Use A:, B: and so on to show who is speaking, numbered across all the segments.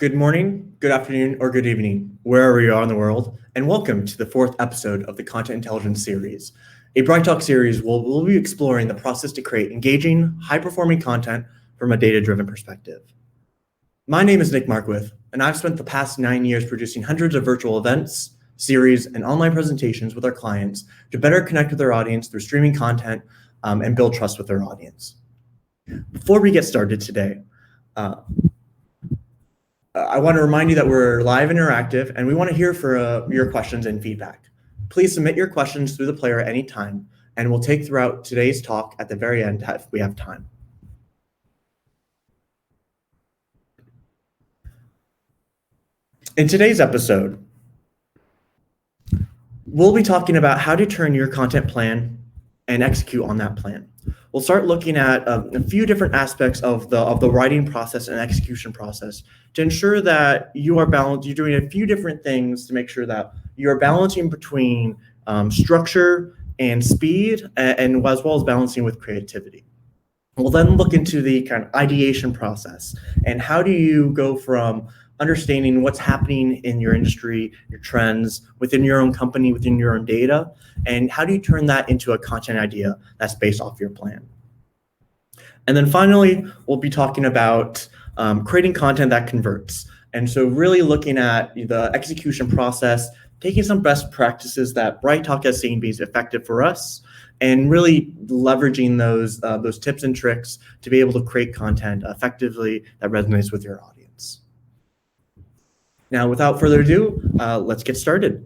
A: Good morning, good afternoon, or good evening, wherever you are in the world, and welcome to the fourth episode of the Content Intelligence series, a BrightTALK series where we'll be exploring the process to create engaging, high-performing content from a data-driven perspective. My name is Nick Markwith, and I've spent the past 9 years producing hundreds of virtual events, series, and online presentations with our clients to better connect with their audience through streaming content and build trust with their audience. Before we get started today, I want to remind you that we're live and interactive, and we want to hear for your questions and feedback. Please submit your questions through the player at any time, and we'll take throughout today's talk at the very end if we have time. In today's episode, we'll be talking about how to turn your content plan and execute on that plan. We'll start looking at a few different aspects of the writing process and execution process to ensure that you are balanced. You're doing a few different things to make sure that you're balancing between structure and speed, and as well as balancing with creativity. We'll then look into the kind of ideation process and how do you go from understanding what's happening in your industry, your trends, within your own company, within your own data, and how do you turn that into a content idea that's based off your plan. And then finally, we'll be talking about creating content that converts. And so really looking at the execution process, taking some best practices that BrightTALK has seen be effective for us, and really leveraging those tips and tricks to be able to create content effectively that resonates with your audience. Now, without further ado, let's get started.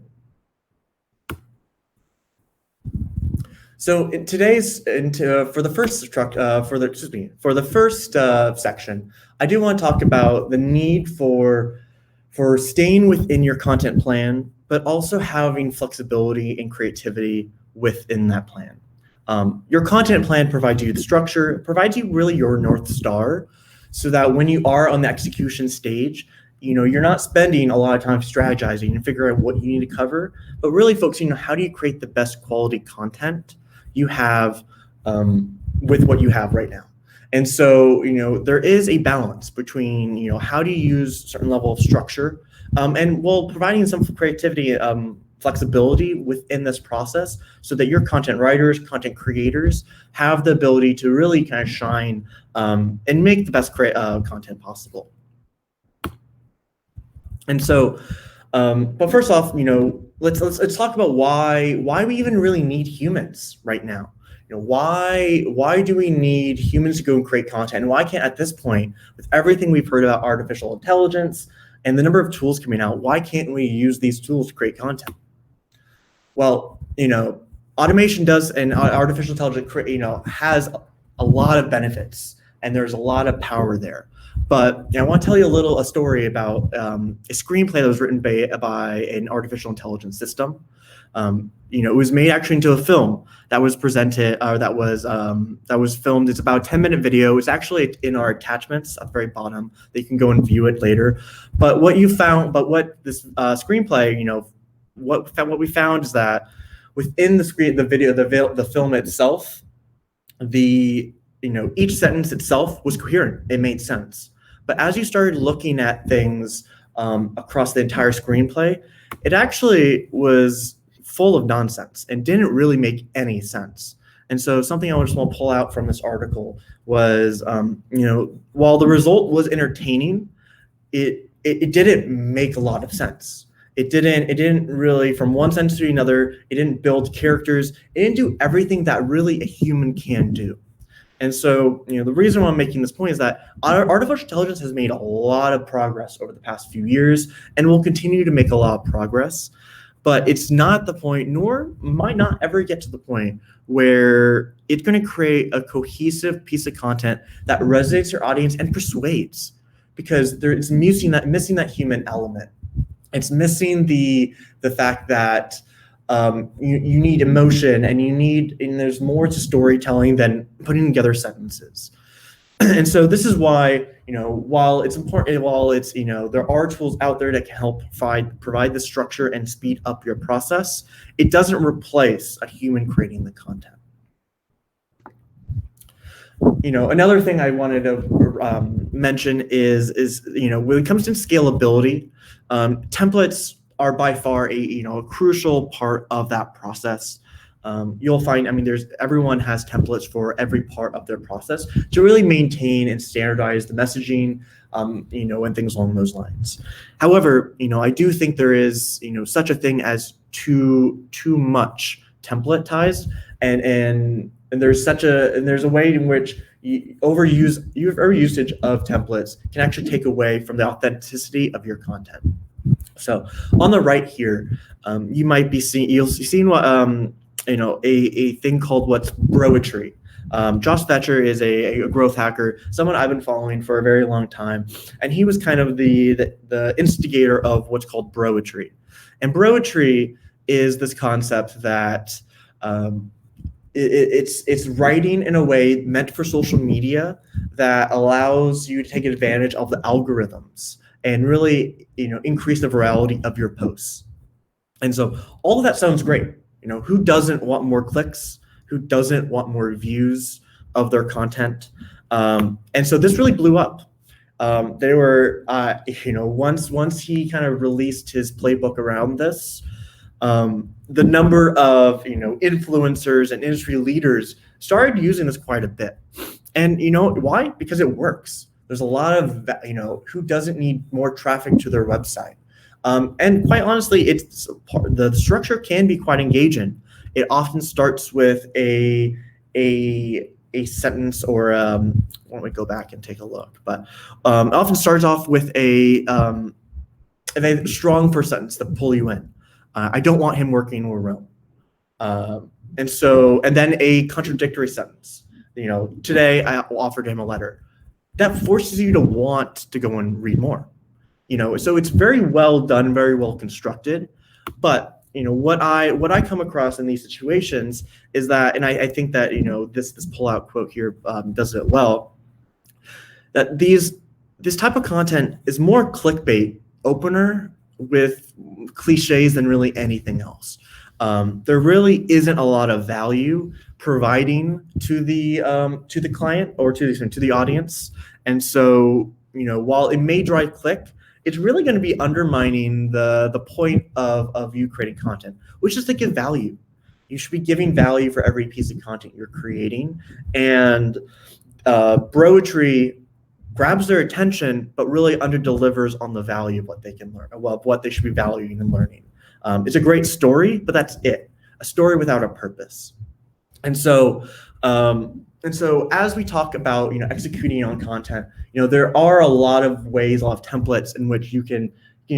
A: So for the first section, I do want to talk about the need for staying within your content plan, but also having flexibility and creativity within that plan. Your content plan provides you the structure, provides you really your North Star, so that when you are on the execution stage, you're not spending a lot of time strategizing and figuring out what you need to cover, but really focusing on how do you create the best quality content you have with what you have right now. And so, there is a balance between, how do you use a certain level of structure and while providing some creativity, flexibility within this process so that your content writers, content creators have the ability to really kind of shine and make the best content possible. And so, but first off, let's talk about why we even really need humans right now. Why do we need humans to go and create content? And why can't, at this point, with everything we've heard about artificial intelligence and the number of tools coming out, why can't we use these tools to create content? Well, automation does, and artificial intelligence, has a lot of benefits, and there's a lot of power there. But I want to tell you a story about a screenplay that was written by an artificial intelligence system. It was made actually into a film that was presented, or that was filmed. It's about a 10-minute video. It's actually in our attachments at the very bottom. That you can go and view it later. But what this screenplay, what we found is that within the film itself, each sentence itself was coherent. It made sense. But as you started looking at things across the entire screenplay, it actually was full of nonsense and didn't really make any sense. And so something I just want to pull out from this article was, while the result was entertaining, it didn't make a lot of sense. It didn't really, from one sentence to another, it didn't build characters. It didn't do everything that really a human can do. And so, the reason why I'm making this point is that artificial intelligence has made a lot of progress over the past few years and will continue to make a lot of progress. But it's not the point, nor might not ever get to the point where it's going to create a cohesive piece of content that resonates your audience and persuades, because it's missing that human element. It's missing the fact that you need emotion, and there's more to storytelling than putting together sentences. And so this is why, while it's important, there are tools out there that can help provide the structure and speed up your process, it doesn't replace a human creating the content. Another thing I wanted to mention is when it comes to scalability, templates are by far a crucial part of that process. You'll find, everyone has templates for every part of their process to really maintain and standardize the messaging, and things along those lines. However, I do think there is, such a thing as too much templatized, and there's a way in which overusage of templates can actually take away from the authenticity of your content. So on the right here, you might be seeing, you've seen what a thing called what's broetry. Josh Fetcher is a growth hacker, someone I've been following for a very long time, and he was kind of the instigator of what's called broetry. And broetry is this concept that it's writing in a way meant for social media that allows you to take advantage of the algorithms and really increase the virality of your posts. And so all of that sounds great. Who doesn't want more clicks? Who doesn't want more views of their content? And so this really blew up. They were, once he kind of released his playbook around this, the number of influencers and industry leaders started using this quite a bit. And why? Because it works. There's a lot of who doesn't need more traffic to their website. And quite honestly, the structure can be quite engaging. It often starts with a sentence, or why don't we go back and take a look? But it often starts off with a strong first sentence to pull you in. I don't want him working in Rome. And then a contradictory sentence. Today I offered him a letter. That forces you to want to go and read more. So it's very well done, very well constructed. But what I come across in these situations is that, and I think that this pull-out quote here does it well, that this type of content is more clickbait opener with cliches than really anything else. There really isn't a lot of value providing to the client or to the audience, and so while it may drive click, it's really going to be undermining the point of you creating content, which is to give value. You should be giving value for every piece of content you're creating, and broetry grabs their attention, but really under-delivers on the value of what they can learn, what they should be valuing and learning. It's a great story, but that's it. A story without a purpose. And so as we talk about executing on content, there are a lot of templates in which you can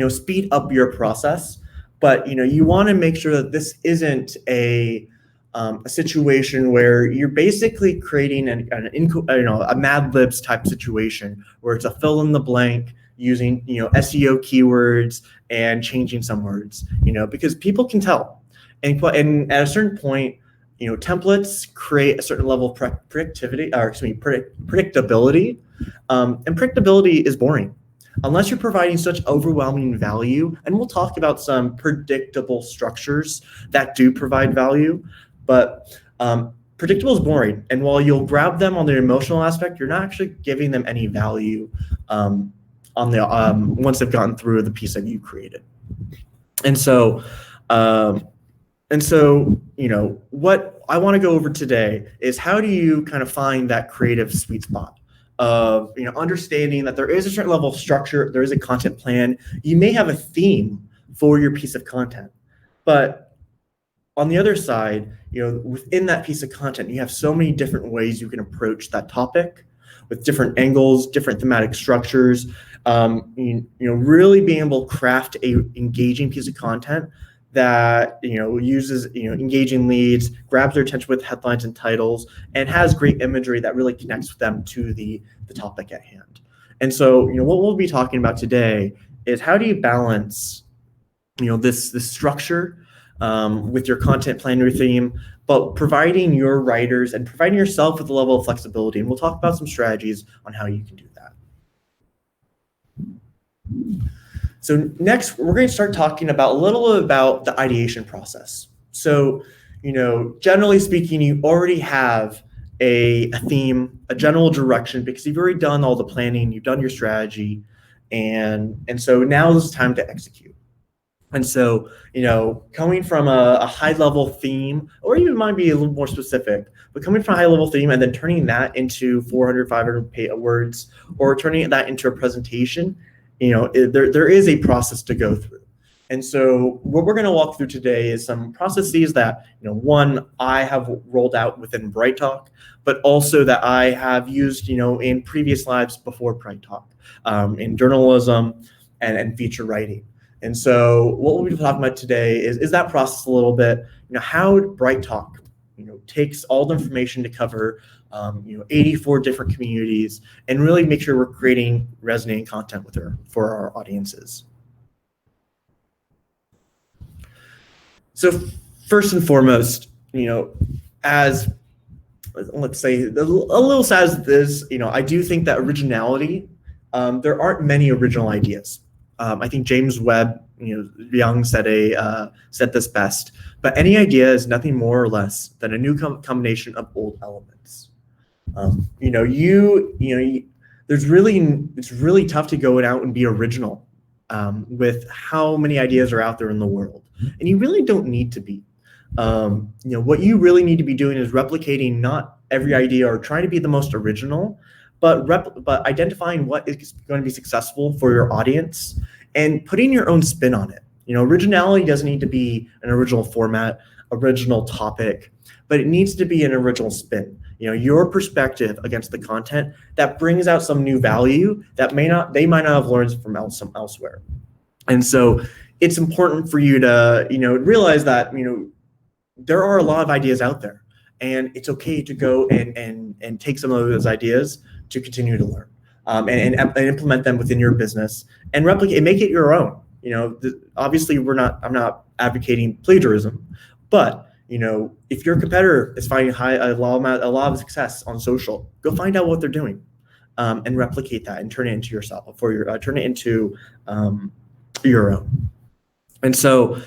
A: speed up your process, but you want to make sure that this isn't a situation where you're basically creating a Mad Libs type situation where it's a fill in the blank using SEO keywords and changing some words, because people can tell, and at a certain point, templates create a certain level of predictability, and predictability is boring unless you're providing such overwhelming value. And we'll talk about some predictable structures that do provide value, but predictable is boring. And while you'll grab them on the emotional aspect, you're not actually giving them any value on the once they've gotten through the piece that you created. And so what I want to go over today is how do you kind of find that creative sweet spot of understanding that there is a certain level of structure, there is a content plan, you may have a theme for your piece of content, but on the other side, within that piece of content, you have so many different ways you can approach that topic with different angles, different thematic structures. Really being able to craft a engaging piece of content that uses engaging leads, grabs their attention with headlines and titles, and has great imagery that really connects them to the topic at hand. And so what we'll be talking about today is how do you balance this structure with your content plan, your theme, but providing your writers and providing yourself with a level of flexibility. And we'll talk about some strategies on how you can do that. So next, we're going to start talking about a little about the ideation process. So, generally speaking, you already have a theme, a general direction, because you've already done all the planning, you've done your strategy, and so now is time to execute. And so, coming from a high level theme, or even might be a little more specific, but coming from a high level theme and then turning that into 400, 500 words, or turning that into a presentation, there is a process to go through. And so what we're going to walk through today is some processes that, one, I have rolled out within BrightTALK, but also that I have used, in previous lives before BrightTALK, in journalism and feature writing. And so what we'll be talking about today is that process a little bit, how BrightTALK, takes all the information to cover, 84 different communities and really make sure we're creating resonating content for our audiences. So first and foremost, as let's say a little sad as this, I do think that originality, there aren't many original ideas. I think James Webb, Young said this best. But any idea is nothing more or less than a new combination of old elements. It's really tough to go out and be original with how many ideas are out there in the world, and you really don't need to be. What you really need to be doing is replicating not every idea or trying to be the most original, but identifying what is going to be successful for your audience and putting your own spin on it. Originality doesn't need to be an original format, original topic, but it needs to be an original spin. Your perspective against the content that brings out some new value that they might not have learned from elsewhere. And so it's important for you to, realize that, there are a lot of ideas out there, and it's okay to go and take some of those ideas to continue to learn, and implement them within your business and replicate and make it your own. Obviously I'm not advocating plagiarism, but if your competitor is finding a lot of success on social, go find out what they're doing, and replicate that and turn it into yourself, turn it into your own. And so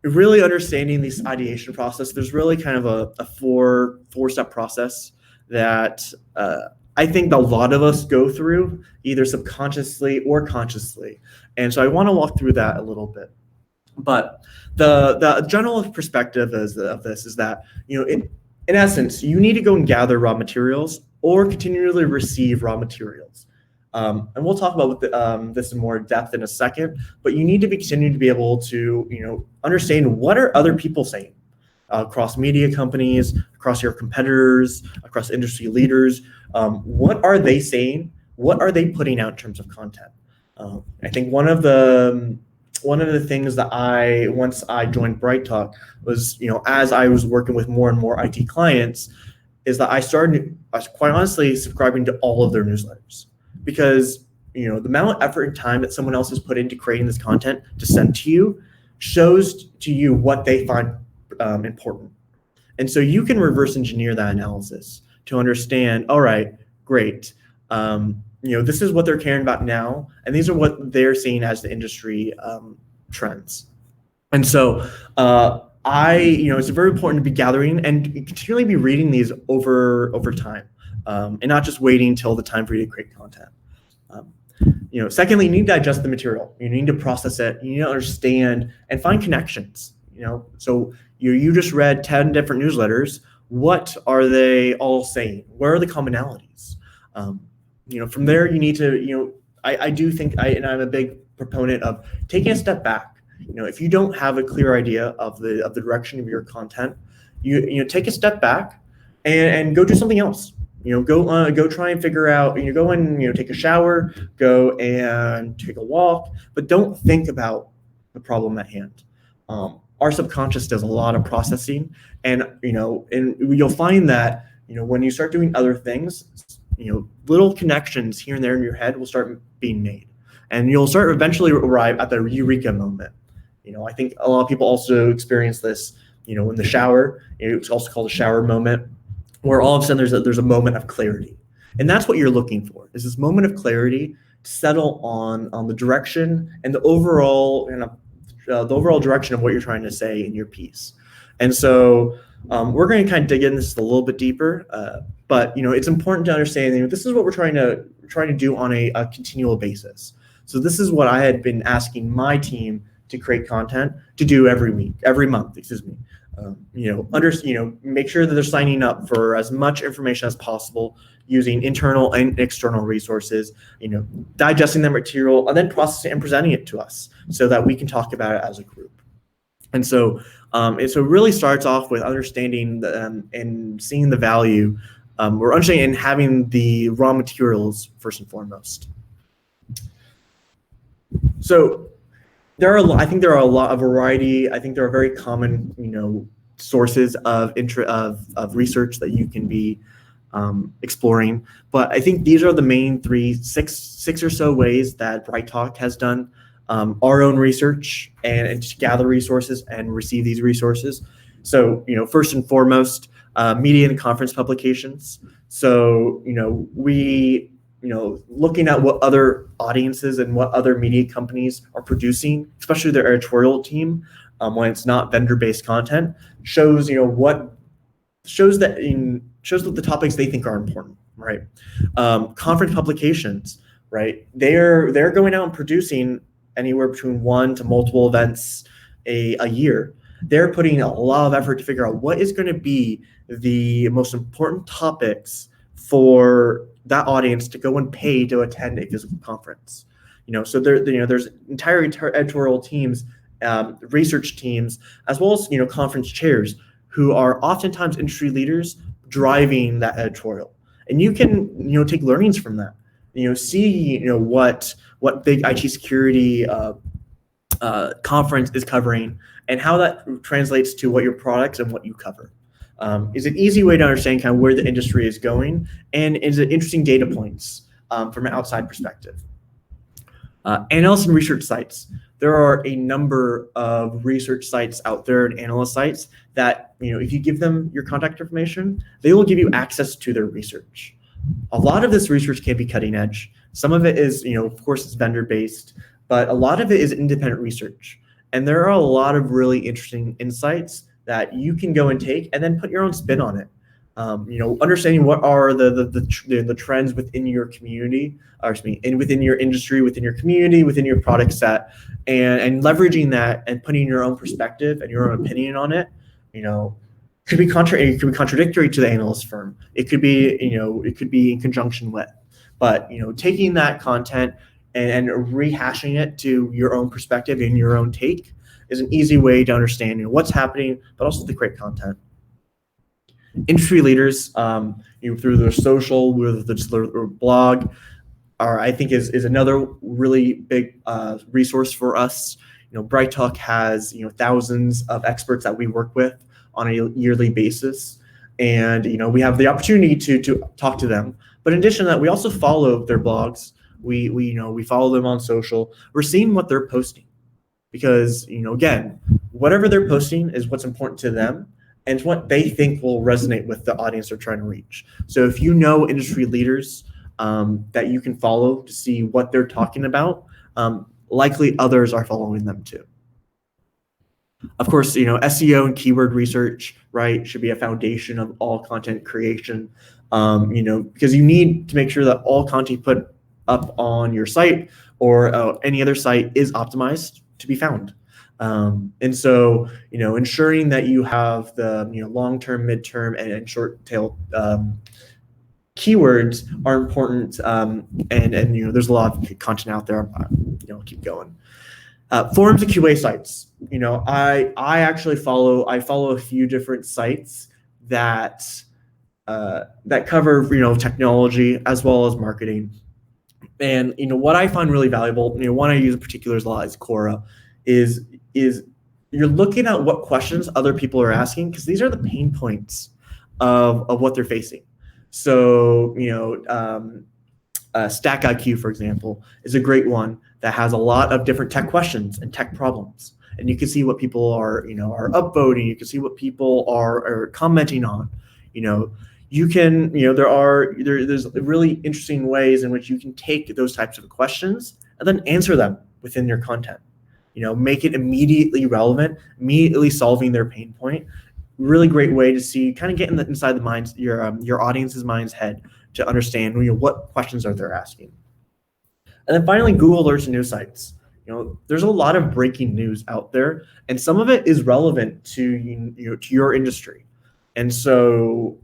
A: really understanding this ideation process, there's really kind of a four-step process that I think a lot of us go through, either subconsciously or consciously. And so I want to walk through that a little bit. But the general perspective of this is that, in essence, you need to go and gather raw materials or continually receive raw materials. And we'll talk about this in more depth in a second, but you need to continue to be able to, understand what are other people saying across media companies, across your competitors, across industry leaders. What are they saying? What are they putting out in terms of content? I think one of the things that once I joined BrightTALK was, as I was working with more and more IT clients, is that I was quite honestly subscribing to all of their newsletters, because the amount of effort and time that someone else has put into creating this content to send to you shows to you what they find important. And so you can reverse engineer that analysis to understand, all right, great. This is what they're caring about now, and these are what they're seeing as the industry trends. And so it's very important to be gathering and continually be reading these over time, and not just waiting until the time for you to create content. Secondly, you need to digest the material. You need to process it. You need to understand and find connections. So you just read 10 different newsletters. What are they all saying? Where are the commonalities? From there, you need to, I do think, and I'm a big proponent of taking a step back. If you don't have a clear idea of the direction of your content, you take a step back and go do something else. Go try and figure out. Go and take a shower, go and take a walk, but don't think about the problem at hand. Our subconscious does a lot of processing, and you'll find that when you start doing other things, little connections here and there in your head will start being made, and you'll start eventually arrive at the eureka moment. I think a lot of people also experience this, in the shower. It's also called a shower moment, where all of a sudden there's a moment of clarity, and that's what you're looking for, is this moment of clarity to settle on the direction and the overall direction of what you're trying to say in your piece. And so We're going to kind of dig in this a little bit deeper, but it's important to understand this is what we're trying to do on a continual basis. So this is what I had been asking my team to create content to do every month, excuse me. Make sure that they're signing up for as much information as possible using internal and external resources, digesting the material and then processing and presenting it to us so that we can talk about it as a group. And so it really starts off with understanding and seeing the value, or understanding and having the raw materials first and foremost. So I think there are a lot of variety. I think there are very common, sources of research that you can be exploring. But I think these are the main six or so ways that BrightTALK has done our own research and to gather resources and receive these resources. So, first and foremost, media and conference publications. So, we looking at what other audiences and what other media companies are producing, especially their editorial team, when it's not vendor-based content, shows what the topics they think are important, right? Conference publications, right? They're going out and producing anywhere between 1 to multiple events a year. They're putting a lot of effort to figure out what is going to be the most important topics for that audience to go and pay to attend a physical conference. So there's entire editorial teams, research teams, as well as conference chairs who are oftentimes industry leaders driving that editorial, and you can take learnings from that. See what big IT security conference is covering and how that translates to what your products and what you cover. Is an easy way to understand kind of where the industry is going, and is it interesting data points from an outside perspective. Analyst and research sites. There are a number of research sites out there and analyst sites that, if you give them your contact information, they will give you access to their research. A lot of this research can be cutting edge. Some of it is, of course, it's vendor based, but a lot of it is independent research. And there are a lot of really interesting insights that you can go and take and then put your own spin on it. Understanding what are the trends within your community, and within your industry, within your community, within your product set, and leveraging that and putting your own perspective and your own opinion on it. Could be contradictory to the analyst firm. It could be in conjunction with, but taking that content and rehashing it to your own perspective and your own take is an easy way to understand what's happening, but also to create content. Industry leaders, through their social, with their blog, I think is another really big resource for us. BrightTALK has thousands of experts that we work with on a yearly basis, and we have the opportunity to talk to them. But in addition to that, we also follow their blogs. We follow them on social. We're seeing what they're posting, because again, whatever they're posting is what's important to them, and it's what they think will resonate with the audience they're trying to reach. So if industry leaders that you can follow to see what they're talking about, likely others are following them too. Of course, SEO and keyword research, right, should be a foundation of all content creation. Because you need to make sure that all content you put up on your site or any other site is optimized to be found. And so, ensuring that you have the long-term, mid-term, and short-tail keywords are important. And there's a lot of content out there. Keep going. Forums and QA sites. I actually follow a few different sites that cover technology as well as marketing. And what I find really valuable, one I use in particular a lot is Quora, is you're looking at what questions other people are asking, because these are the pain points of what they're facing. So Stack IQ, for example, is a great one that has a lot of different tech questions and tech problems, and you can see what people are upvoting. You can see what people are commenting on. You can there's really interesting ways in which you can take those types of questions and then answer them within your content. Make it immediately relevant, immediately solving their pain point, really great way to see, kind of get inside the minds, your audience's mind's head to understand what questions are they asking. And then finally, Google Alerts and news sites. There's a lot of breaking news out there, and some of it is relevant to to your industry. And so,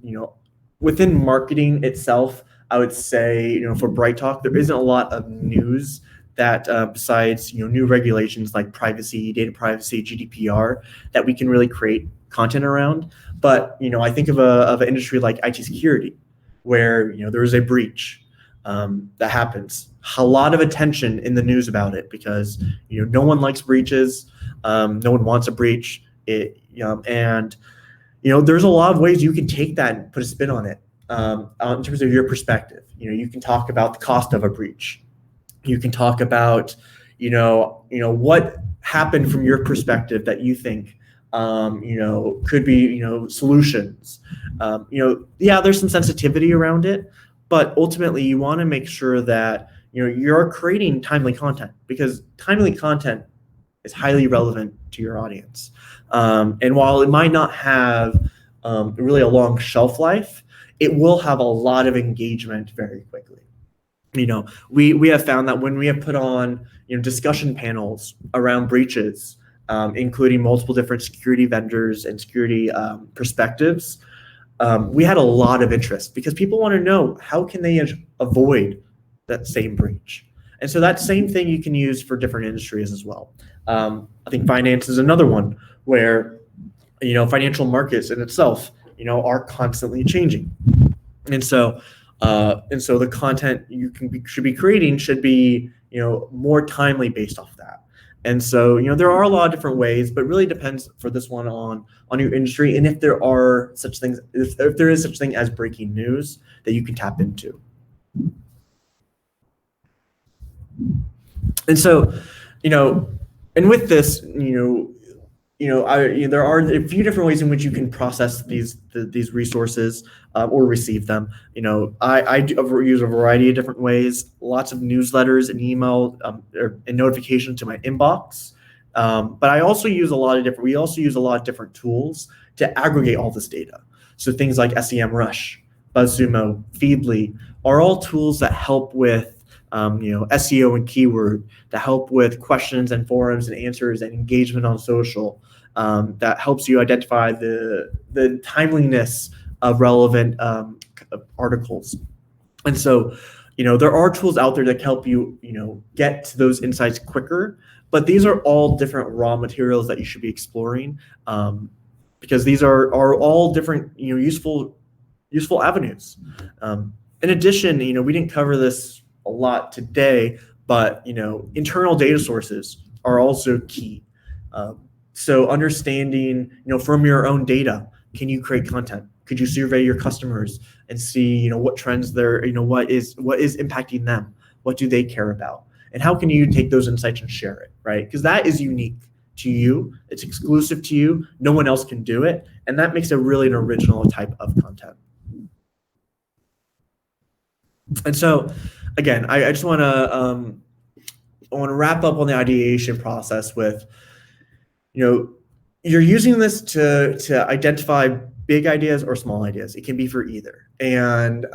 A: within marketing itself, I would say, for BrightTALK, there isn't a lot of news that besides new regulations like privacy, data privacy, GDPR, that we can really create content around. But I think of an industry like IT security, where there is a breach that happens. A lot of attention in the news about it because no one likes breaches, no one wants a breach. And there's a lot of ways you can take that and put a spin on it in terms of your perspective. You can talk about the cost of a breach. You can talk about what happened from your perspective that you think could be solutions. There's some sensitivity around it, but ultimately you want to make sure that you're creating timely content, because timely content is highly relevant to your audience. And while it might not have really a long shelf life, it will have a lot of engagement very quickly. We have found that when we have put on discussion panels around breaches, including multiple different security vendors and security perspectives, we had a lot of interest because people want to know how can they avoid that same breach. And so that same thing you can use for different industries as well. I think finance is another one where financial markets in itself are constantly changing, and so the content you should be creating should be more timely based off that. And so there are a lot of different ways, but really depends for this one on your industry and if there are such things, if there is such thing as breaking news that you can tap into. And so and with this there are a few different ways in which you can process these resources or receive them. I use a variety of different ways. Lots of newsletters and email and notifications to my inbox. But I also use we also use a lot of different tools to aggregate all this data. So things like SEMrush, BuzzSumo, Feedly are all tools that help with SEO and keyword, to help with questions and forums and answers and engagement on social, that helps you identify the timeliness of relevant articles. And so, there are tools out there that help you, get to those insights quicker, but these are all different raw materials that you should be exploring, because these are all different, useful avenues. In addition, we didn't cover this a lot today, but internal data sources are also key. So understanding, from your own data, can you create content? Could you survey your customers and see, what trends they're, what is impacting them? What do they care about? And how can you take those insights and share it, right? Because that is unique to you. It's exclusive to you. No one else can do it. And that makes it really an original type of content. And so, again, I just want to wrap up on the ideation process with, you're using this to identify big ideas or small ideas. It can be for either. And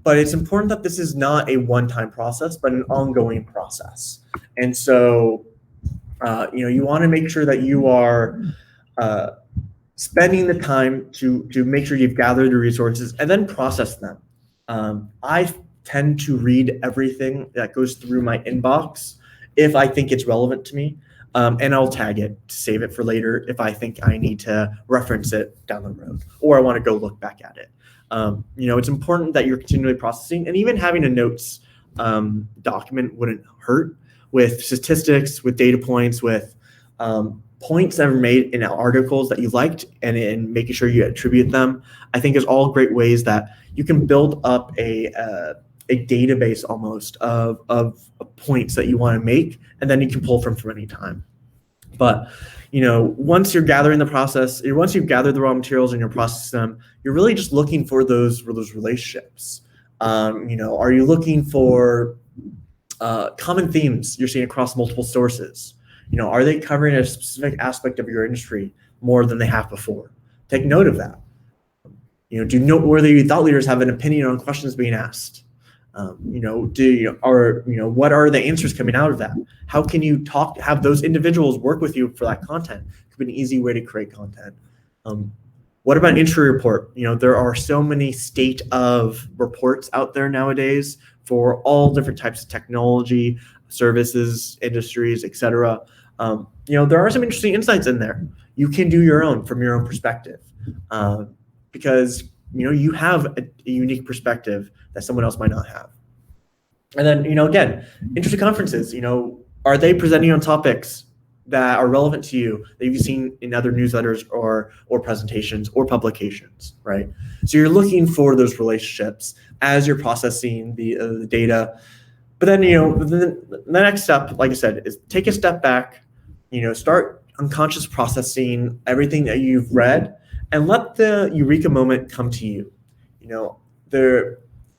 A: but it's important that this is not a one-time process, but an ongoing process. And so, you want to make sure that you are spending the time to make sure you've gathered the resources and then process them. I tend to read everything that goes through my inbox if I think it's relevant to me, and I'll tag it to save it for later if I think I need to reference it down the road or I want to go look back at it. It's important that you're continually processing, and even having a notes document wouldn't hurt, with statistics, with data points, with points that are made in articles that you liked, and in making sure you attribute them. I think is all great ways that you can build up a database almost of points that you want to make, and then you can pull from any time. But once you're gathering the process, once you've gathered the raw materials and you're processing them, you're really just looking for those relationships. Are you looking for common themes you're seeing across multiple sources? Are they covering a specific aspect of your industry more than they have before? take note of that. Do noteworthy thought leaders have an opinion on questions being asked? What are the answers coming out of that? How can you have those individuals work with you for that content? It could be an easy way to create content. What about entry report? There are so many state of reports out there nowadays for all different types of technology, services, industries, etc. There are some interesting insights in there. You can do your own from your own perspective, because you have a unique perspective that someone else might not have. And then again, interesting conferences. Are they presenting on topics that are relevant to you that you've seen in other newsletters or presentations or publications, right? So you're looking for those relationships as you're processing the data. But then the next step, like I said, is take a step back. Start unconscious processing everything that you've read, and let the eureka moment come to you.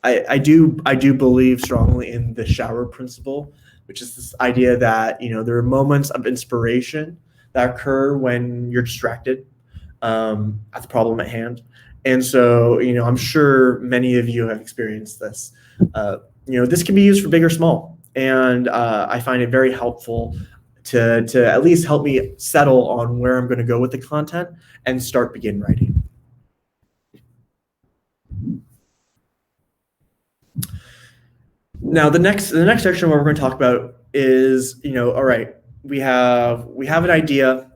A: I do believe strongly in the shower principle, which is this idea that there are moments of inspiration that occur when you're distracted at the problem at hand. And so I'm sure many of you have experienced this. This can be used for big or small, and I find it very helpful to at least help me settle on where I'm going to go with the content and begin writing. Now, the next section where we're going to talk about is, all right, we have an idea,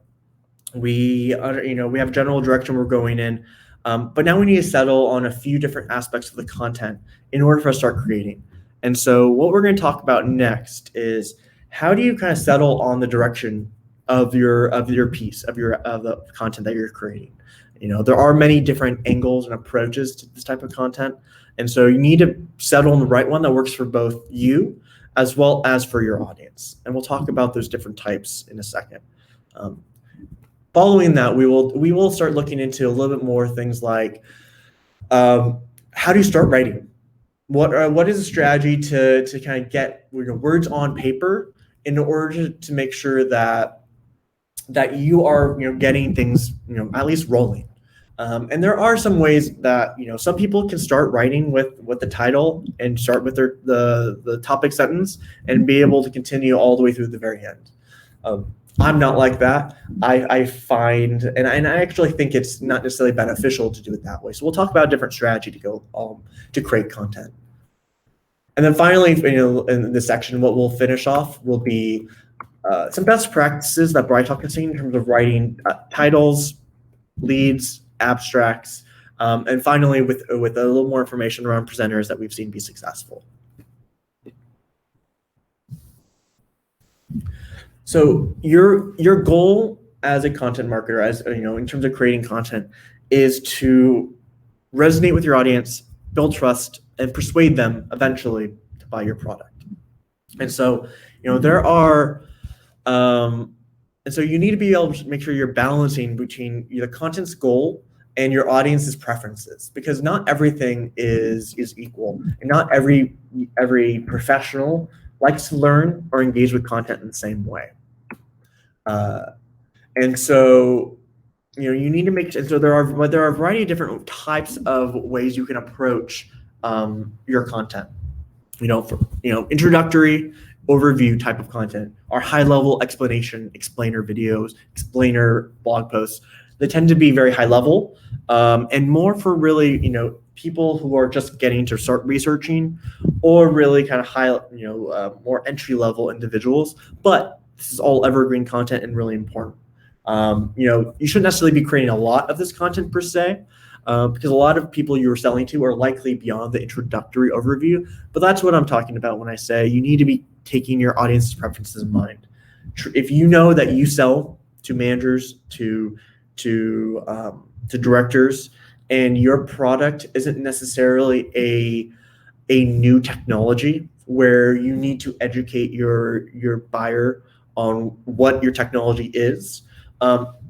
A: we have a general direction we're going in, but now we need to settle on a few different aspects of the content in order for us to start creating. And so what we're going to talk about next is, how do you kind of settle on the direction of your piece, of the content that you're creating? There are many different angles and approaches to this type of content. And so you need to settle on the right one that works for both you as well as for your audience. And we'll talk about those different types in a second. Following that, we will start looking into a little bit more things like, how do you start writing? What is a strategy to kind of get words on paper in order to make sure that you are getting things at least rolling. And there are some ways that some people can start writing with the title and start with the topic sentence and be able to continue all the way through the very end. I'm not like that. I find, and I actually think it's not necessarily beneficial to do it that way. So we'll talk about a different strategy to go to create content. And then finally, in this section, what we'll finish off will be some best practices that BrightTALK has seen in terms of writing titles, leads, abstracts, and finally with a little more information around presenters that we've seen be successful. So your goal as a content marketer, as in terms of creating content, is to resonate with your audience, build trust, and persuade them eventually to buy your product. And so there are and so you need to be able to make sure you're balancing between the content's goal and your audience's preferences, because not everything is equal, and not every professional likes to learn or engage with content in the same way. And so you need to make, and so there are a variety of different types of ways you can approach your content. Introductory, overview type of content, or high-level explainer videos, explainer blog posts. They tend to be very high level, and more for really people who are just getting to start researching, or really kind of high more entry level individuals. But this is all evergreen content and really important. You shouldn't necessarily be creating a lot of this content per se, because a lot of people you're selling to are likely beyond the introductory overview. But that's what I'm talking about when I say you need to be taking your audience's preferences in mind. If you know that you sell to managers, to directors, and your product isn't necessarily a new technology where you need to educate your buyer on what your technology is,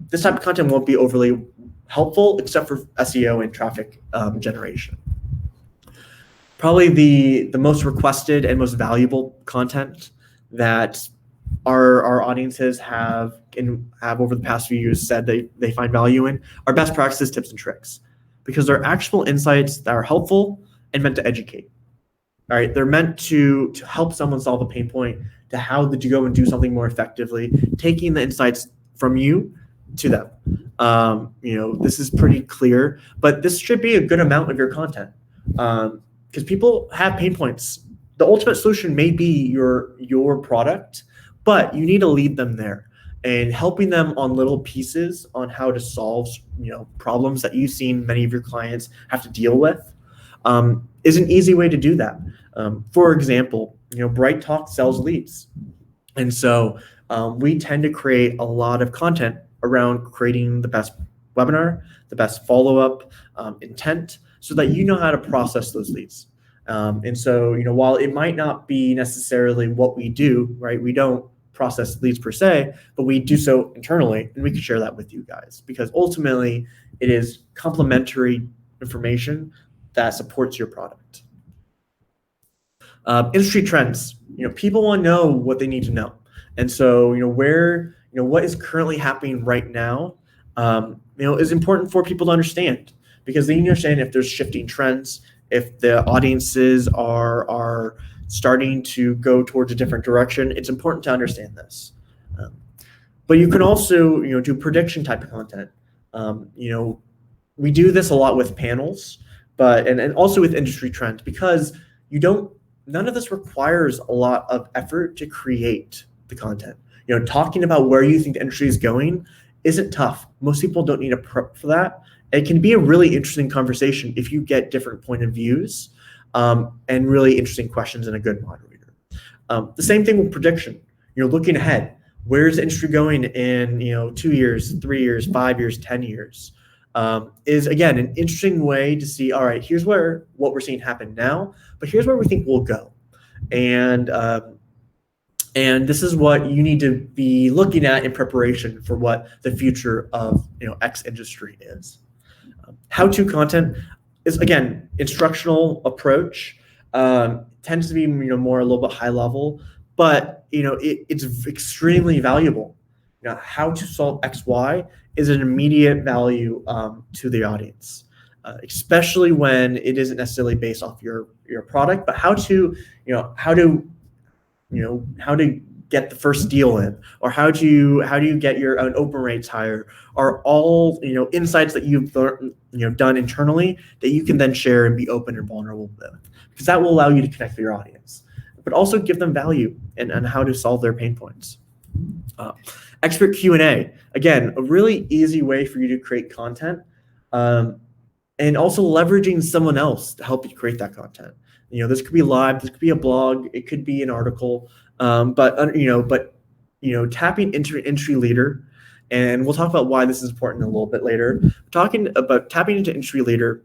A: this type of content won't be overly helpful except for SEO and traffic generation. Probably the most requested and most valuable content that our audiences have over the past few years said they find value in are best practices, tips, and tricks, because they're actual insights that are helpful and meant to educate. All right, they're meant to help someone solve a pain point, to how did you go and do something more effectively, taking the insights from you to them. This is pretty clear, but this should be a good amount of your content, because people have pain points. The ultimate solution may be your product, but you need to lead them there and helping them on little pieces on how to solve problems that you've seen many of your clients have to deal with. Is an easy way to do that. For example, BrightTALK sells leads. And so we tend to create a lot of content around creating the best webinar, the best follow-up intent, so that you know how to process those leads. And so, while it might not be necessarily what we do, right? We don't process leads per se, but we do so internally, and we can share that with you guys, because ultimately it is complementary information that supports your product. Industry trends. People want to know what they need to know, and so what is currently happening right now, is important for people to understand, because they need to understand if there's shifting trends, if the audiences are starting to go towards a different direction. It's important to understand this. But you can also do prediction type of content. We do this a lot with panels, but and also with industry trends, because none of this requires a lot of effort to create the content. Talking about where you think the industry is going isn't tough. Most people don't need to prep for that. It can be a really interesting conversation if you get different point of views and really interesting questions and a good moderator. The same thing with prediction. Looking ahead. Where's the industry going in 2 years, 3 years, 5 years, 10 years? Is again an interesting way to see, all right, here's what we're seeing happen now, but here's where we think we'll go. And this is what you need to be looking at in preparation for what the future of X industry is. How-to content is, again, instructional approach, tends to be more a little bit high level, but it's extremely valuable. How to solve XY is an immediate value to the audience, especially when it isn't necessarily based off your product, but how to get the first deal in, or how do you get your own open rates higher, are all insights that you've done internally that you can then share and be open and vulnerable with, because that will allow you to connect with your audience, but also give them value and how to solve their pain points. Expert Q&A, again, a really easy way for you to create content, and also leveraging someone else to help you create that content. This could be live, this could be a blog, it could be an article, but tapping into an industry leader, and we'll talk about why this is important a little bit later. Talking about tapping into industry leader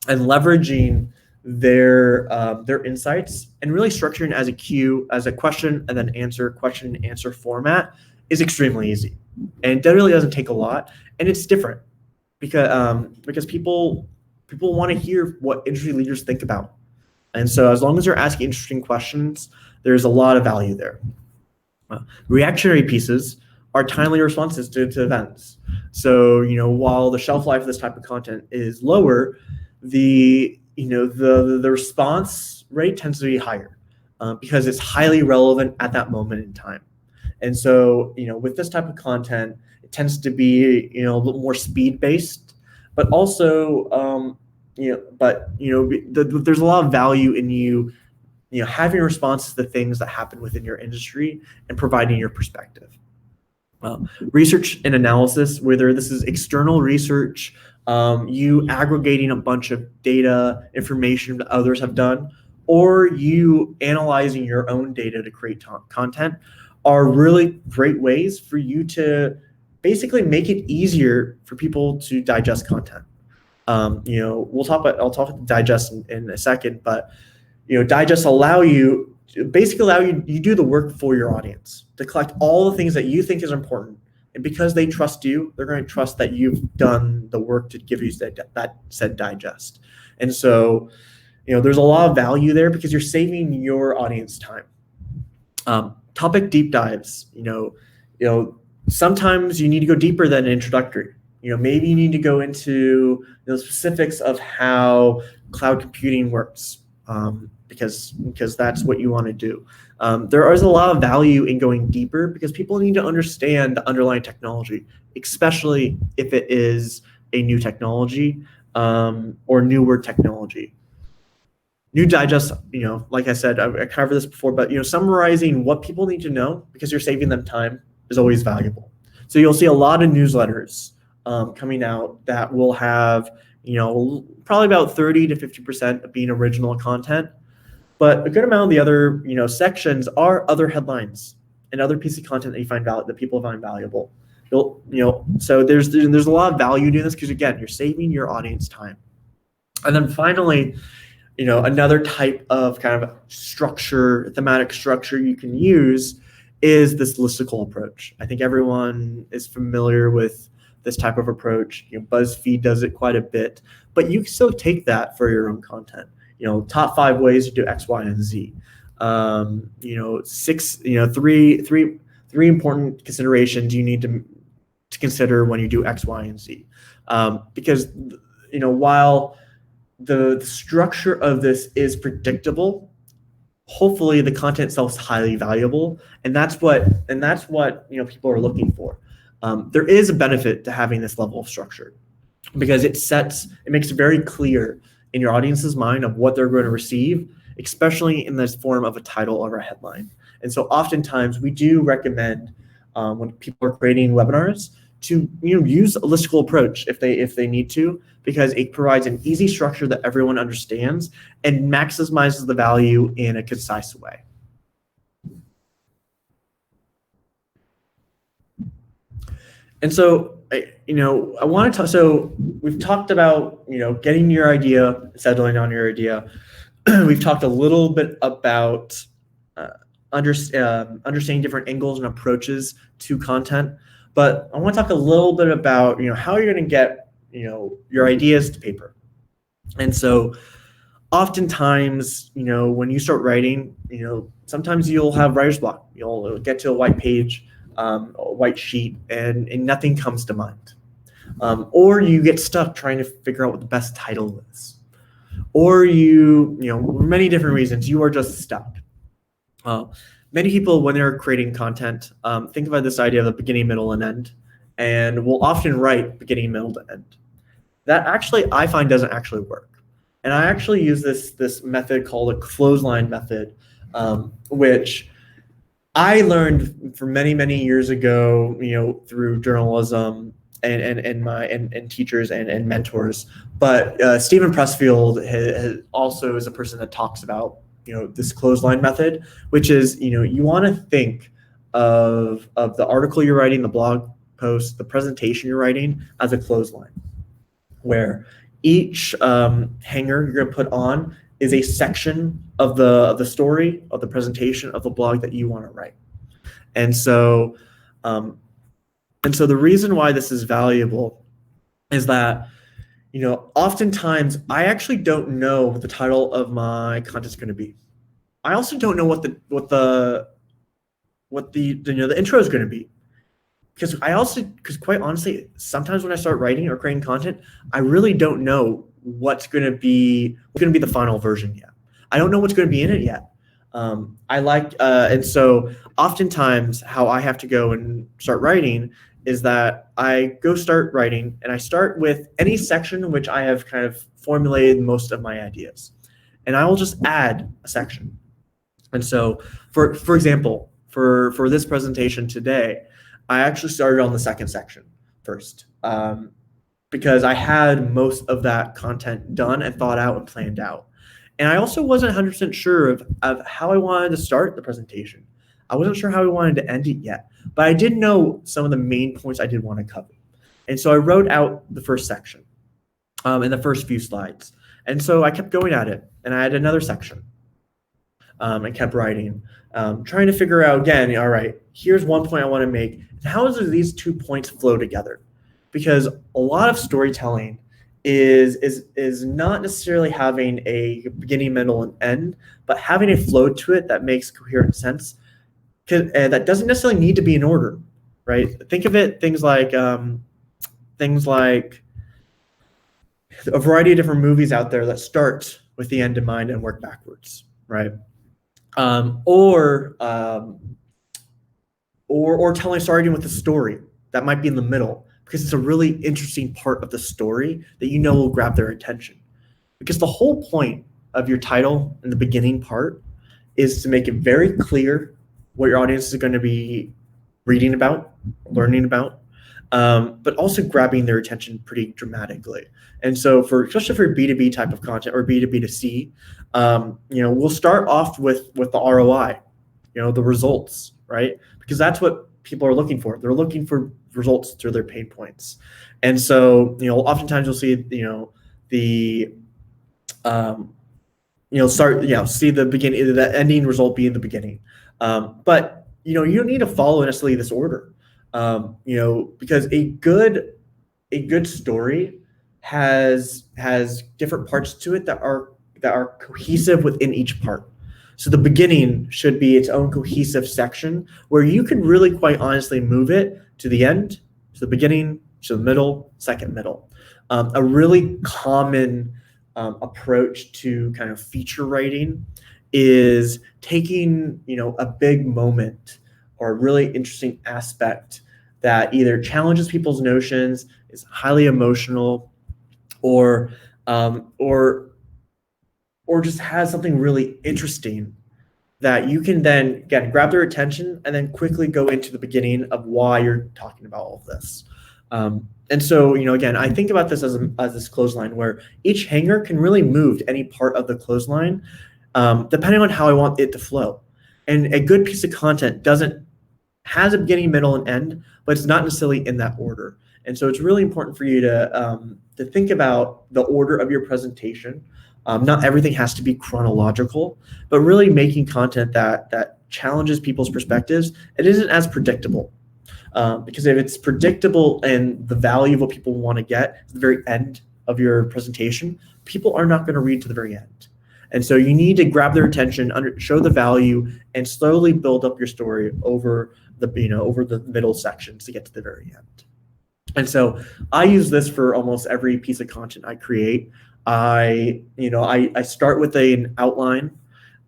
A: and leveraging their insights and really structuring as a queue, as a question and then question and answer format is extremely easy, and it really doesn't take a lot, and it's different because people want to hear what industry leaders think about. And so as long as you're asking interesting questions, there's a lot of value there. Reactionary pieces are timely responses to events. So, while the shelf life of this type of content is lower, the response rate tends to be higher because it's highly relevant at that moment in time. And so, with this type of content, it tends to be, a little more speed-based, but also, there's a lot of value in you having a response to the things that happen within your industry and providing your perspective. Research and analysis, whether this is external research, you aggregating a bunch of data, information that others have done, or you analyzing your own data to create content, are really great ways for you to basically make it easier for people to digest content. I'll talk about digest in a second, but digest allow you do the work for your audience to collect all the things that you think is important, and because they trust you, they're going to trust that you've done the work to give you that said digest. And so there's a lot of value there because you're saving your audience time. Topic deep dives. Sometimes you need to go deeper than introductory. Maybe you need to go into the specifics of how cloud computing works, because that's what you want to do. There is a lot of value in going deeper because people need to understand the underlying technology, especially if it is a new technology, or newer technology. New digest, like I said, I covered this before, but summarizing what people need to know because you're saving them time is always valuable. So you'll see a lot of newsletters coming out that will have probably about 30 to 50% of being original content, but a good amount of the other sections are other headlines and other piece of content that people find valuable. So there's a lot of value doing this because again, you're saving your audience time. And then finally, another type of kind of structure, thematic structure you can use is this listicle approach. I think everyone is familiar with this type of approach. BuzzFeed does it quite a bit, but you can still take that for your own content. Top 5 ways to do X, Y, and Z. Three important considerations you need to consider when you do X, Y, and Z. Because while the structure of this is predictable, hopefully the content itself is highly valuable, and that's what people are looking for. There is a benefit to having this level of structure because it makes it very clear in your audience's mind of what they're going to receive, especially in this form of a title or a headline. And so oftentimes we do recommend when people are creating webinars to use a listicle approach if they need to, because it provides an easy structure that everyone understands and maximizes the value in a concise way. And so, I want to talk. So we've talked about getting your idea, settling on your idea. We've talked a little bit about understanding different angles and approaches to content, but I want to talk a little bit about how you're going to get your ideas to paper. And so oftentimes, when you start writing, sometimes you'll have writer's block. You'll get to a white page, a white sheet, and nothing comes to mind. Or you get stuck trying to figure out what the best title is. Or for many different reasons, you are just stuck. Many people, when they're creating content, think about this idea of a beginning, middle, and end, and will often write beginning, middle, to end. That actually, I find, doesn't actually work. And I actually use this method called a clothesline method, which I learned for many years ago, through journalism and teachers and mentors. But Stephen Pressfield also is a person that talks about this clothesline method, which is you want to think of the article you're writing, the blog post, the presentation you're writing as a clothesline, where each hanger you're going to put on is a section of the story, of the presentation, of the blog that you want to write. And so the reason why this is valuable is that oftentimes I actually don't know what the title of my content is going to be. I also don't know what the intro is going to be. Because quite honestly, sometimes when I start writing or creating content, I really don't know what's going to be the final version yet. I don't know what's going to be in it yet. And so oftentimes how I have to go and start writing is that I go start writing and I start with any section in which I have kind of formulated most of my ideas, and I will just add a section. And so for example, for this presentation today, I actually started on the second section first, because I had most of that content done and thought out and planned out. And I also wasn't 100% sure of how I wanted to start the presentation. I wasn't sure how I wanted to end it yet, but I did know some of the main points I did want to cover. And so I wrote out the first section in the first few slides. And so I kept going at it, and I had another section and kept writing, trying to figure out again, all right, here's one point I want to make. How do these 2 points flow together? Because a lot of storytelling is not necessarily having a beginning, middle, and end, but having a flow to it that makes coherent sense that doesn't necessarily need to be in order, right? Think of it things like a variety of different movies out there that start with the end in mind and work backwards, right? Or telling starting with a story that might be in the middle because it's a really interesting part of the story that you know will grab their attention. Because the whole point of your title in the beginning part is to make it very clear what your audience is going to be reading about, learning about, but also grabbing their attention pretty dramatically. And so, especially for B2B type of content or B2B2C, we'll start off with the ROI, the results, right? Because that's what people are looking for. They're looking for results through their pain points. And so, oftentimes you'll see, see the beginning, the ending result be in the beginning. But you don't need to follow necessarily this order, because a good story has different parts to it that are cohesive within each part. So the beginning should be its own cohesive section where you can really quite honestly move it to the end, to the beginning, to the middle, second middle. A really common approach to kind of feature writing is taking, a big moment or a really interesting aspect that either challenges people's notions, is highly emotional, or just has something really interesting that you can then, again, grab their attention and then quickly go into the beginning of why you're talking about all of this. And so, again, I think about this as this clothesline where each hanger can really move to any part of the clothesline, depending on how I want it to flow. And a good piece of content has a beginning, middle, and end, but it's not necessarily in that order. And so it's really important for you to think about the order of your presentation. Not everything has to be chronological, but really making content that challenges people's perspectives. It isn't as predictable. Because if it's predictable and the value of what people want to get at the very end of your presentation, people are not going to read to the very end. And so you need to grab their attention, show the value, and slowly build up your story over the middle sections to get to the very end. And so I use this for almost every piece of content I create. I start with an outline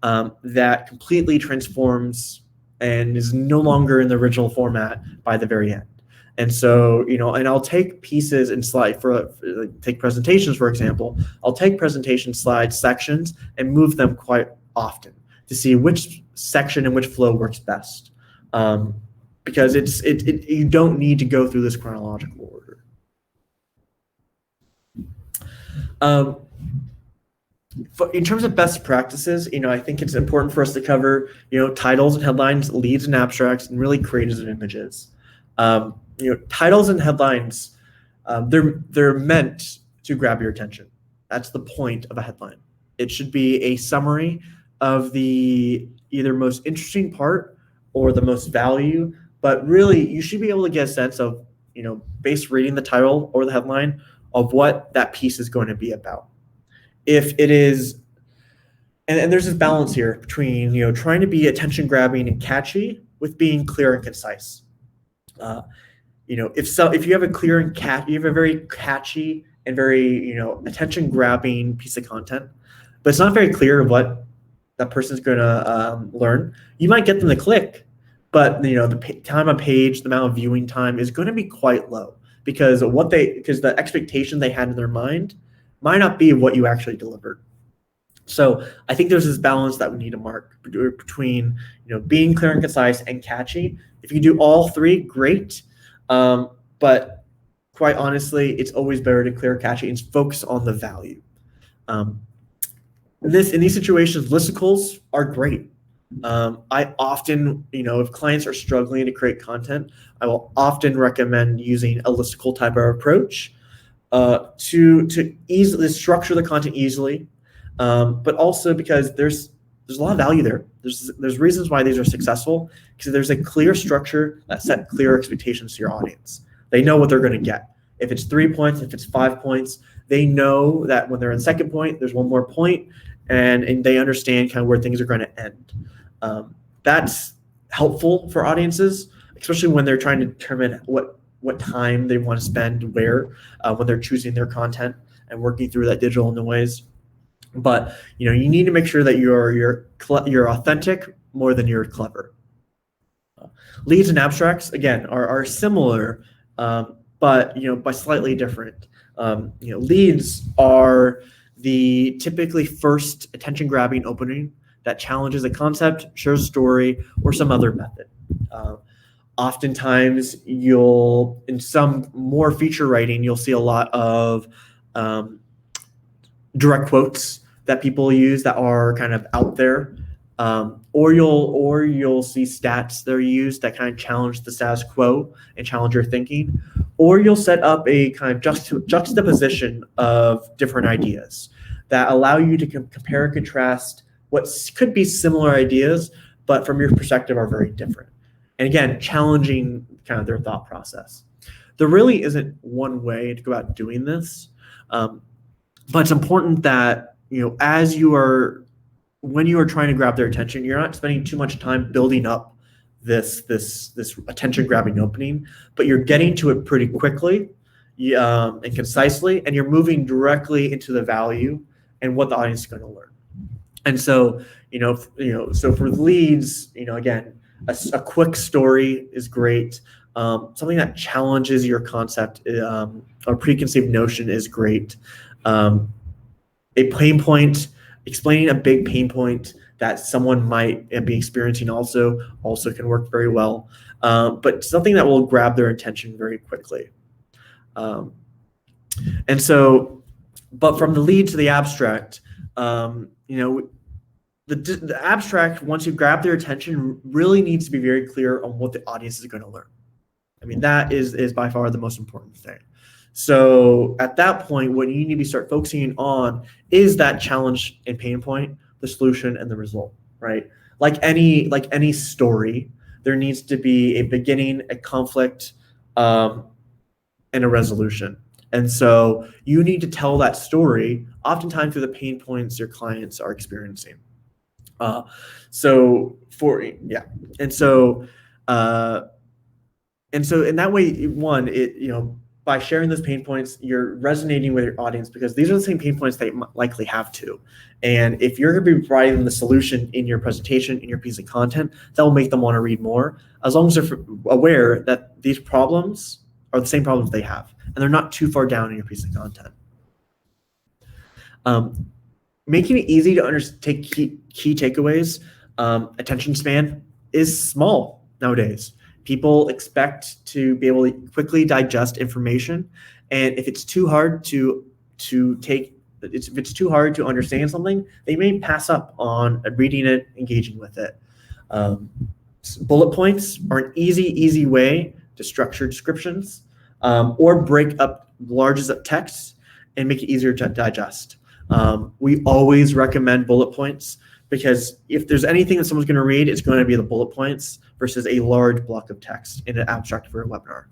A: that completely transforms and is no longer in the original format by the very end. And so, and I'll take pieces and take presentations, for example. I'll take presentation slides, sections, and move them quite often to see which section and which flow works best. Because you don't need to go through this chronological order. In terms of best practices, I think it's important for us to cover, titles and headlines, leads and abstracts, and really creatives and images. Titles and headlines, they're meant to grab your attention. That's the point of a headline. It should be a summary of the either most interesting part or the most value, but really you should be able to get a sense of, based reading the title or the headline of what that piece is going to be about. If it is, and there's this balance here between, trying to be attention grabbing and catchy with being clear and concise. If you have a very catchy and very, attention grabbing piece of content, but it's not very clear what that person's going to learn, you might get them to click, but the time on page, the amount of viewing time is going to be quite low because the expectation they had in their mind might not be what you actually delivered. So I think there's this balance that we need to mark between, being clear and concise and catchy. If you do all three, great. But quite honestly, it's always better to clear, catchy, and focus on the value. In these situations, listicles are great. I often, if clients are struggling to create content, I will often recommend using a listicle type of approach to easily structure the content easily, but also because there's a lot of value there. There's reasons why these are successful because there's a clear structure that set clear expectations to your audience. They know what they're going to get. If it's 3 points, if it's 5 points, they know that when they're in second point, there's one more point, and they understand kind of where things are going to end. That's helpful for audiences, especially when they're trying to determine what time they want to spend where when they're choosing their content and working through that digital noise. But you need to make sure that you're authentic more than you're clever. Leads and abstracts again are similar, but by slightly different. Leads are the typically first attention-grabbing opening that challenges a concept, shares a story, or some other method. Oftentimes, in some more feature writing, you'll see a lot of direct quotes that people use that are kind of out there, or you'll see stats that are used that kind of challenge the status quo and challenge your thinking, or you'll set up a kind of juxtaposition of different ideas that allow you to compare and contrast what could be similar ideas, but from your perspective are very different. And again, challenging kind of their thought process. There really isn't one way to go about doing this, but it's important that when you are trying to grab their attention, you're not spending too much time building up this attention grabbing opening, but you're getting to it pretty quickly and concisely, and you're moving directly into the value and what the audience is going to learn. And so so for leads, again, a quick story is great. Something that challenges your concept or preconceived notion is great. A pain point, explaining a big pain point that someone might be experiencing also can work very well. But something that will grab their attention very quickly. And so, but from the lead to the abstract, the abstract, once you grab their attention, really needs to be very clear on what the audience is going to learn. I mean, that is by far the most important thing. So at that point, what you need to start focusing on is that challenge and pain point, the solution and the result, right? Like any story, there needs to be a beginning, a conflict, and a resolution. And so you need to tell that story oftentimes through the pain points your clients are experiencing. And so in that way, by sharing those pain points, you're resonating with your audience because these are the same pain points they likely have too. And if you're going to be providing them the solution in your presentation, in your piece of content, that will make them want to read more, as long as they're aware that these problems are the same problems they have, and they're not too far down in your piece of content. Making it easy to take key takeaways. Attention span is small nowadays. People expect to be able to quickly digest information, and if it's too hard to understand something, they may pass up on reading it, engaging with it. Bullet points are an easy way to structure descriptions, or break up larges of text and make it easier to digest. We always recommend bullet points because if there's anything that someone's going to read, it's going to be the bullet points versus a large block of text in an abstract for a webinar.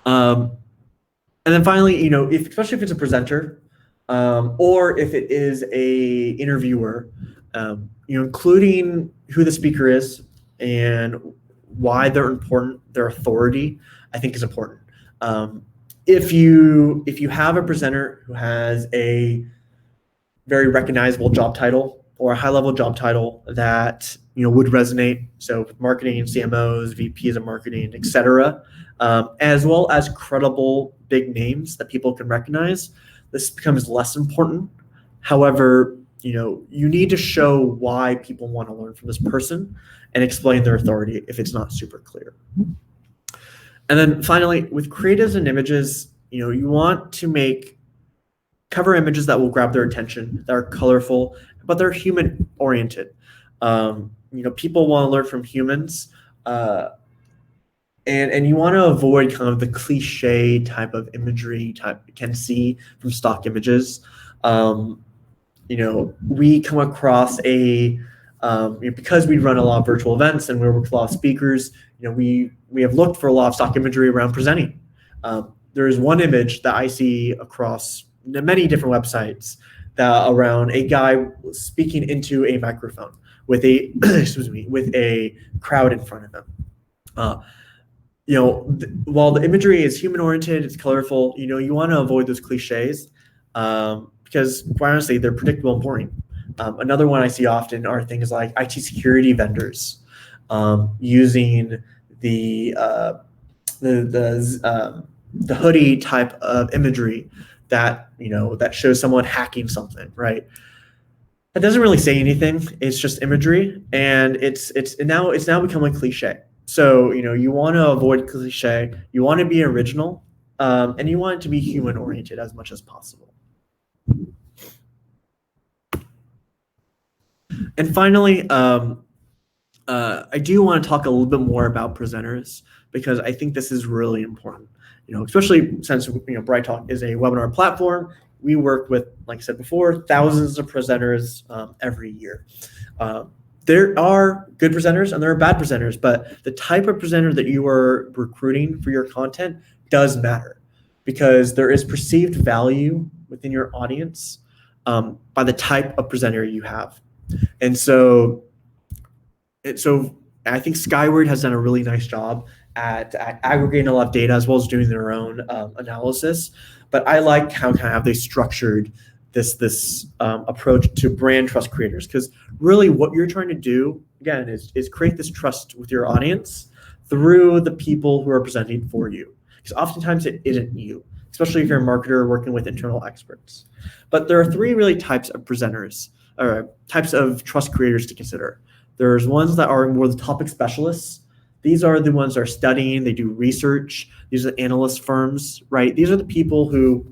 A: And then finally, especially if it's a presenter or if it is a interviewer, including who the speaker is and why they're important, their authority, I think is important. If you have a presenter who has a very recognizable job title or a high-level job title that would resonate, so with marketing, CMOs, VPs of marketing, etc., as well as credible big names that people can recognize, this becomes less important. However, you need to show why people want to learn from this person and explain their authority if it's not super clear. And then finally, with creatives and images, you want to make cover images that will grab their attention, that are colorful, but they're human oriented. People want to learn from humans, and you want to avoid kind of the cliche type of imagery you can see from stock images. We come across because we run a lot of virtual events and we work with a lot of speakers, we have looked for a lot of stock imagery around presenting. There is one image that I see across many different websites around a guy speaking into a microphone, with a excuse me, with a crowd in front of them. While the imagery is human oriented, it's colorful. You want to avoid those cliches because, quite honestly, they're predictable and boring. Another one I see often are things like IT security vendors using the hoodie type of imagery that shows someone hacking something, right? That doesn't really say anything. It's just imagery, and it's now becoming cliche. So you want to avoid cliche. You want to be original, and you want it to be human oriented as much as possible. And finally, I do want to talk a little bit more about presenters because I think this is really important. Especially since BrightTALK is a webinar platform. We work with, like I said before, thousands of presenters every year. There are good presenters and there are bad presenters, but the type of presenter that you are recruiting for your content does matter because there is perceived value within your audience by the type of presenter you have. And so I think Skyward has done a really nice job at aggregating a lot of data as well as doing their own analysis. But I like how they structured this approach to brand trust creators, because really what you're trying to do, again, is create this trust with your audience through the people who are presenting for you. Because oftentimes it isn't you, especially if you're a marketer working with internal experts. But there are three really types of presenters, or types of trust creators to consider. There's ones that are more the topic specialists. These are the ones that are studying, they do research. These are the analyst firms, right? These are the people who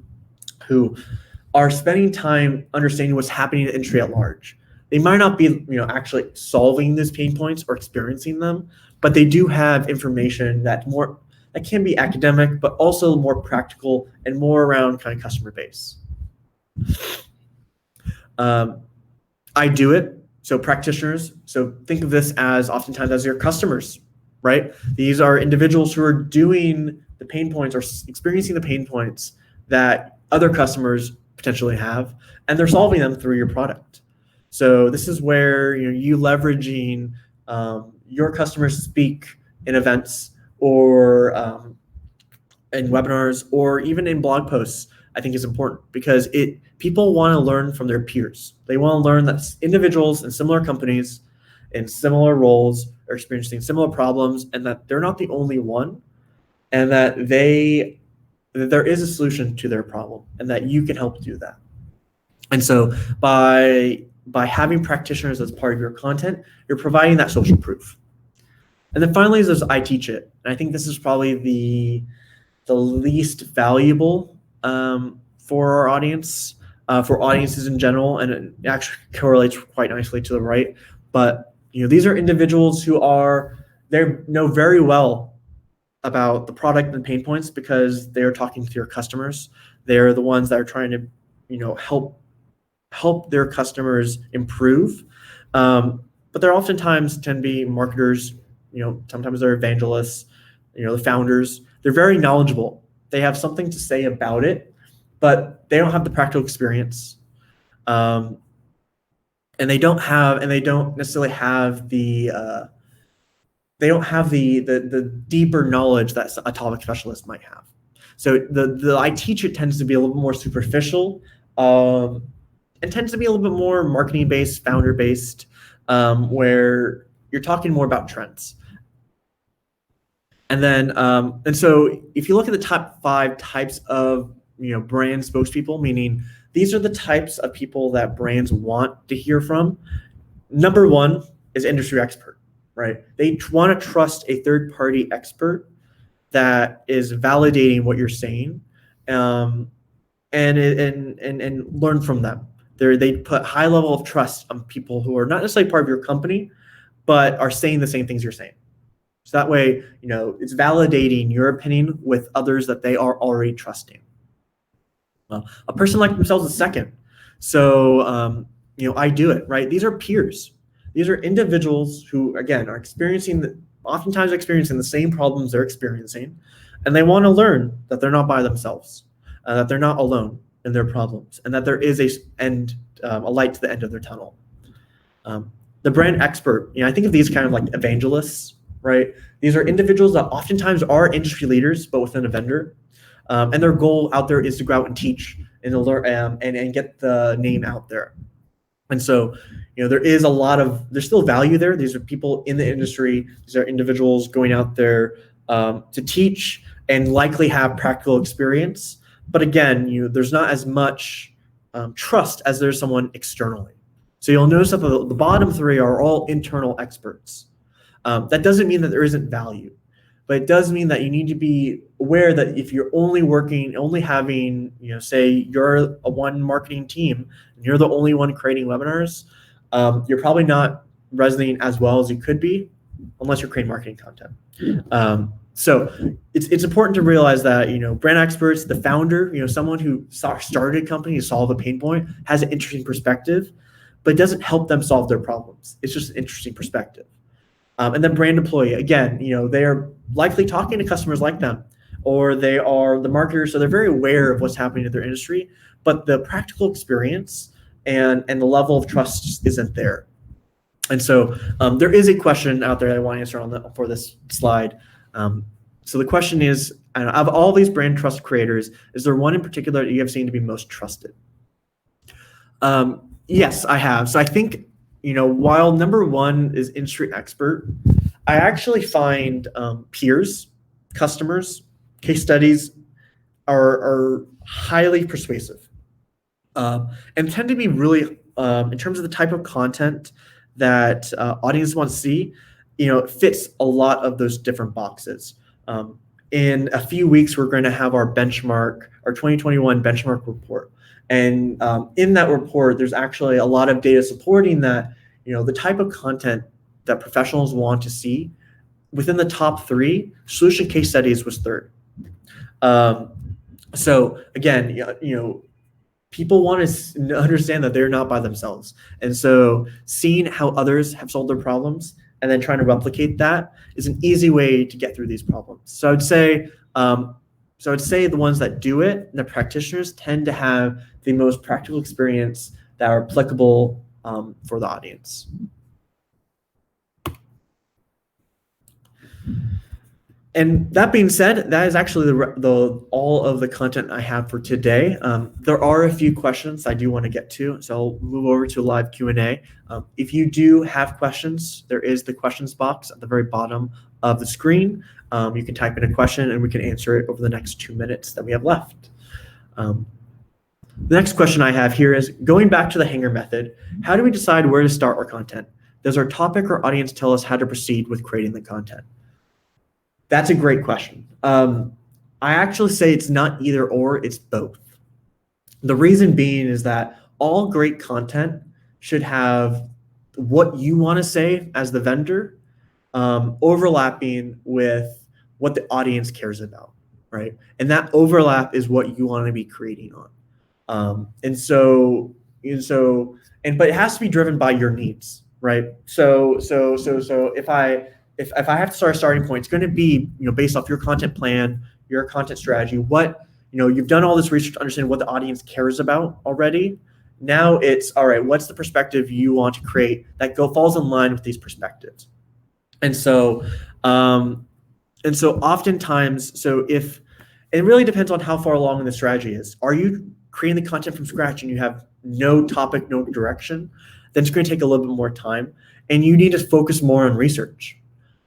A: are spending time understanding what's happening in the industry at large. They might not be, actually solving these pain points or experiencing them, but they do have information that can be academic, but also more practical and more around kind of customer base. I do it. So practitioners, so think of this as oftentimes as your customers, right? These are individuals who are doing the pain points or experiencing the pain points that other customers potentially have, and they're solving them through your product. So this is where you leveraging your customers speak in events or in webinars or even in blog posts, I think is important because people want to learn from their peers. They want to learn that individuals in similar companies in similar roles are experiencing similar problems and that they're not the only one, and that there is a solution to their problem and that you can help do that. And so by having practitioners as part of your content, you're providing that social proof. And then finally, there's I teach it. And I think this is probably the least valuable for our audience, for audiences in general, and it actually correlates quite nicely to the right. But these are individuals who they know very well about the product and pain points because they're talking to your customers. They're the ones that are trying to help their customers improve. But they're oftentimes tend to be marketers. Sometimes they're evangelists. The founders. They're very knowledgeable. They have something to say about it, but they don't have the practical experience, and they don't necessarily have the deeper knowledge that a topic specialist might have. So the I teach it tends to be a little bit more superficial, and tends to be a little bit more marketing based, founder based, where you're talking more about trends. And then, and so if you look at the top 5 types of brand spokespeople, meaning these are the types of people that brands want to hear from. Number 1 is industry expert, right? They want to trust a third-party expert that is validating what you're saying, and learn from them. They put high level of trust on people who are not necessarily part of your company, but are saying the same things you're saying. So that way, it's validating your opinion with others that they are already trusting. Well, a person like themselves is second. So, I do it, right? These are peers. These are individuals who, again, are oftentimes experiencing the same problems they're experiencing, and they want to learn that they're not by themselves, that they're not alone in their problems, and that there is a light to the end of their tunnel. The brand expert, I think of these kind of like evangelists, right? These are individuals that oftentimes are industry leaders, but within a vendor. And their goal out there is to go out and teach and learn and get the name out there. And so, there's still value there. These are people in the industry. These are individuals going out there to teach and likely have practical experience. But again, there's not as much trust as there's someone externally. So you'll notice that the bottom three are all internal experts. That doesn't mean that there isn't value, but it does mean that you need to be aware that if you're only having, say you're a one marketing team and you're the only one creating webinars, you're probably not resonating as well as you could be unless you're creating marketing content. So it's important to realize that, brand experts, the founder, someone who started a company to solve a pain point has an interesting perspective, but it doesn't help them solve their problems. It's just an interesting perspective. And then brand employee, again, they're likely talking to customers like them, or they are the marketers, so they're very aware of what's happening in their industry, but the practical experience and the level of trust just isn't there. And so there is a question out there that I want to answer for this slide. So the question is, of all these brand trust creators, is there one in particular that you have seen to be most trusted? Yes, I have. So I think, while number one is industry expert, I actually find peers, customers, case studies are highly persuasive and tend to be really, in terms of the type of content that audience wants to see, it fits a lot of those different boxes. In a few weeks, we're going to have our 2021 benchmark report. And in that report, there's actually a lot of data supporting that, the type of content that professionals want to see. Within the top three, solution case studies was third. So again, people want to understand that they're not by themselves. And so seeing how others have solved their problems and then trying to replicate that is an easy way to get through these problems. So I'd say the ones that do it, the practitioners, tend to have the most practical experience that are applicable for the audience. And that being said, that is actually all of the content I have for today. There are a few questions I do want to get to, so I'll move over to live Q&A. If you do have questions, there is the questions box at the very bottom of the screen. You can type in a question and we can answer it over the next 2 minutes that we have left. The next question I have here is, going back to the hanger method, how do we decide where to start our content? Does our topic or audience tell us how to proceed with creating the content? That's a great question. I actually say it's not either or, it's both. The reason being is that all great content should have what you want to say as the vendor overlapping with what the audience cares about, right? And that overlap is what you want to be creating on. But it has to be driven by your needs, right? So if I have to start a starting point, it's going to be, based off your content plan, your content strategy, what, you've done all this research to understand what the audience cares about already. Now it's, all right, what's the perspective you want to create that falls in line with these perspectives? And so oftentimes, if it really depends on how far along the strategy is. Are you creating the content from scratch and you have no topic, no direction? Then it's going to take a little bit more time, and you need to focus more on research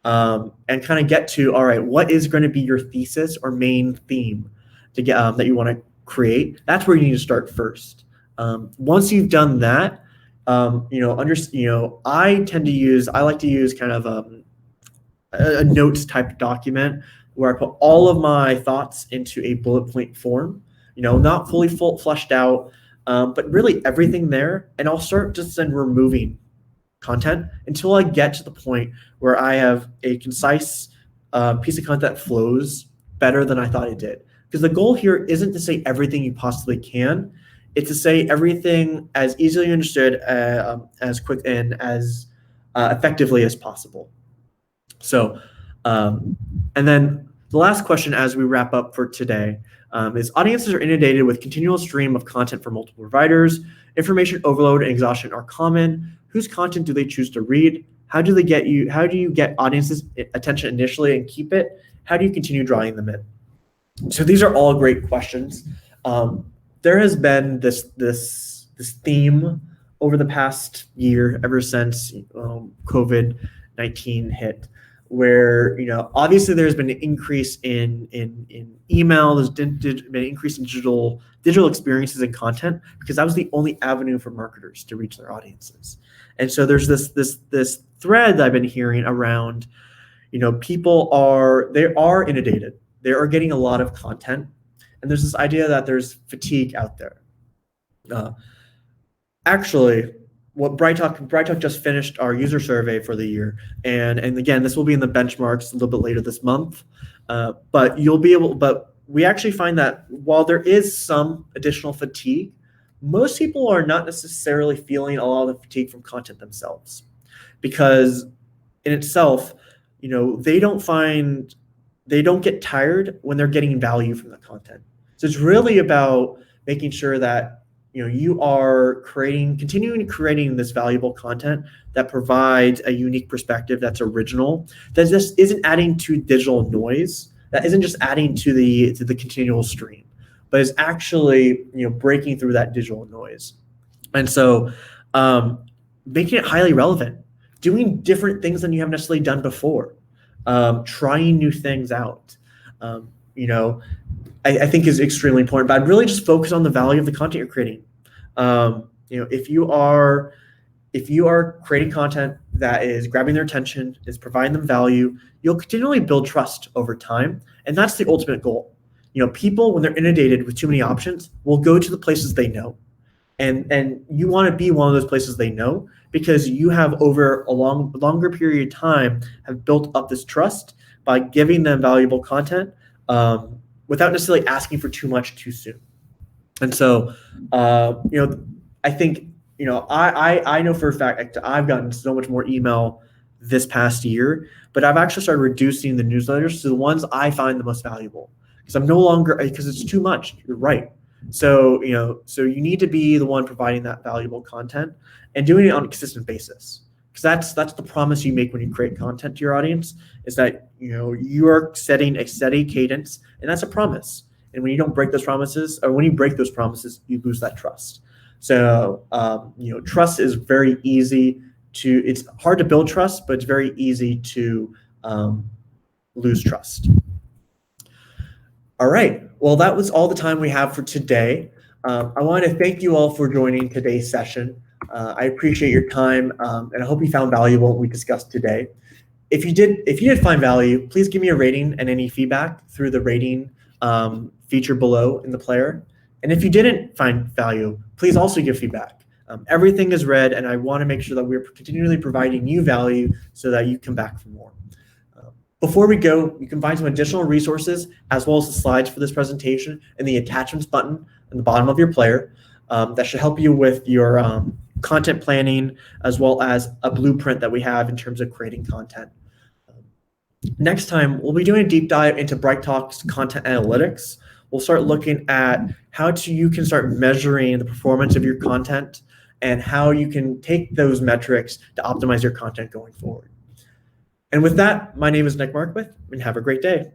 A: and kind of get to, all right, what is going to be your thesis or main theme to get that you want to create? That's where you need to start first. Once you've done that, I like to use kind of a notes type document where I put all of my thoughts into a bullet point form, not fully fleshed out, but really everything there. And I'll start just then removing content until I get to the point where I have a concise piece of content that flows better than I thought it did. Because the goal here isn't to say everything you possibly can. It's to say everything as easily understood, as quick and as effectively as possible. So, and then the last question as we wrap up for today is, audiences are inundated with continual stream of content from multiple providers. Information overload and exhaustion are common. Whose content do they choose to read? How do you get audiences' attention initially and keep it? How do you continue drawing them in? So these are all great questions. There has been this theme over the past year, ever since COVID-19 hit, where obviously there's been an increase in email. There's been an increase in digital experiences and content, because that was the only avenue for marketers to reach their audiences. And so there's this thread that I've been hearing around, people are inundated. They are getting a lot of content, and there's this idea that there's fatigue out there. Actually, what BrightTALK just finished our user survey for the year, and again, this will be in the benchmarks a little bit later this month. But we actually find that while there is some additional fatigue, most people are not necessarily feeling a lot of the fatigue from content themselves, because in itself, they don't get tired when they're getting value from the content. So it's really about making sure that you are continuing creating this valuable content that provides a unique perspective, that's original, that just isn't adding to digital noise, that isn't just adding to the continual stream, but is actually breaking through that digital noise. And so making it highly relevant, doing different things than you have necessarily done before, trying new things out, I think is extremely important. But I'd really just focus on the value of the content you're creating. If you are creating content that is grabbing their attention, is providing them value, you'll continually build trust over time, and that's the ultimate goal. People, when they're inundated with too many options, will go to the places they know, and you want to be one of those places they know, because you have over a longer period of time have built up this trust by giving them valuable content, without necessarily asking for too much too soon. And so, I think, I know for a fact I've gotten so much more email this past year, but I've actually started reducing the newsletters to the ones I find the most valuable, because I'm no longer, because it's too much. You're right. So, so you need to be the one providing that valuable content and doing it on a consistent basis. Because that's the promise you make when you create content to your audience, is that you are setting a steady cadence, and that's a promise. And when you don't break those promises, or when you break those promises, you lose that trust. So trust is very easy to. It's hard to build trust, but it's very easy to lose trust. All right. Well, that was all the time we have for today. I want to thank you all for joining today's session. I appreciate your time, and I hope you found valuable what we discussed today. If you did find value, please give me a rating and any feedback through the rating feature below in the player. And if you didn't find value, please also give feedback. Everything is read, and I want to make sure that we're continually providing you value so that you come back for more. Before we go, you can find some additional resources as well as the slides for this presentation in the attachments button in the bottom of your player. That should help you with your content planning, as well as a blueprint that we have in terms of creating content. Next time, we'll be doing a deep dive into BrightTALK's content analytics. We'll start looking at how you can start measuring the performance of your content and how you can take those metrics to optimize your content going forward. And with that, my name is Nick Markwith, and have a great day.